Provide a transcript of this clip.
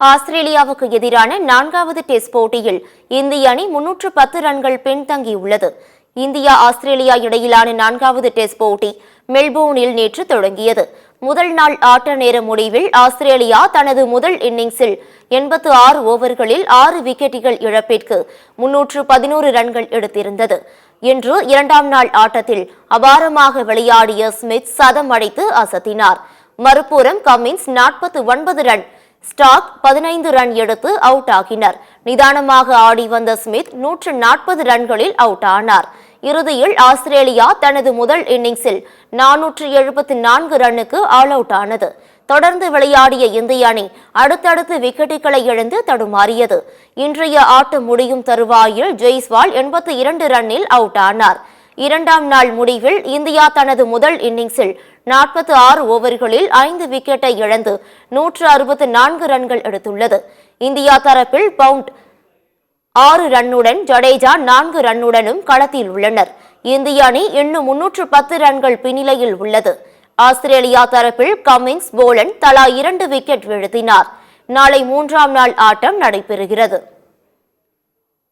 ஆஸ்திரேலியாவுக்கு எதிரான 4வது டெஸ்ட் போட்டியில் இந்திய அணி 310 ரன்கள் பின்தங்கியுள்ளது. இந்தியா ஆஸ்திரேலியா இடையிலான 4வது டெஸ்ட் போட்டி மெல்போர்னில் நேற்று தொடங்கியது. முதல் நாள் ஆட்ட நேர முடிவில் ஆஸ்திரேலியா தனது முதல் இன்னிங்ஸில் 86 ஓவர்களில் 6 விக்கெட்டுகள் இழப்பிற்கு 311 ரன்கள் எடுத்திருந்தது. இன்று இரண்டாம் நாள் ஆட்டத்தில் அபாரமாக விளையாடிய ஸ்மித் சதம் அடித்து அசத்தினார். மறுபுறம் கமின்ஸ் 49 ரன், ஸ்டார்க் 15 ரன் எடுத்து அவுட் ஆகினர். நிதானமாக ஆடி வந்த ஸ்மித் 140 ரன்களில் அவுட் ஆனார். இறுதியில் ஆஸ்திரேலியா தனது முதல் இன்னிங்ஸில் 474 ரன்னுக்கு ஆல் அவுட் ஆனது. தொடர்ந்து விளையாடிய இந்திய அணி அடுத்தடுத்து விக்கெட்டுகளை இழந்து தடுமாறியது. இன்றைய ஆட்டம் முடியும் தருவாயில் ஜெய்ஸ்வால் 82 ரன்னில் அவுட் ஆனார். இரண்டாம் நாள் முடிவில் இந்தியா தனது முதல் இன்னிங்ஸில் 46 ஓவர்களில் 5 விக்கெட்டை இழந்து 164 ரன்கள் எடுத்துள்ளது. இந்தியா தரப்பில் பவுண்ட் 6 ரன்னுடன் ஜடேஜா 4 ரன்னுடனும் களத்தில் உள்ளனர். இந்திய அணி இன்னும் 310 ரன்கள் பின்னிலையில் உள்ளது. ஆஸ்திரேலியா தரப்பில் கமின்ஸ், போலன் தலா 2 விக்கெட் வீழ்த்தினார். நாளை 3ஆம் நாள் ஆட்டம் நடைபெறுகிறது.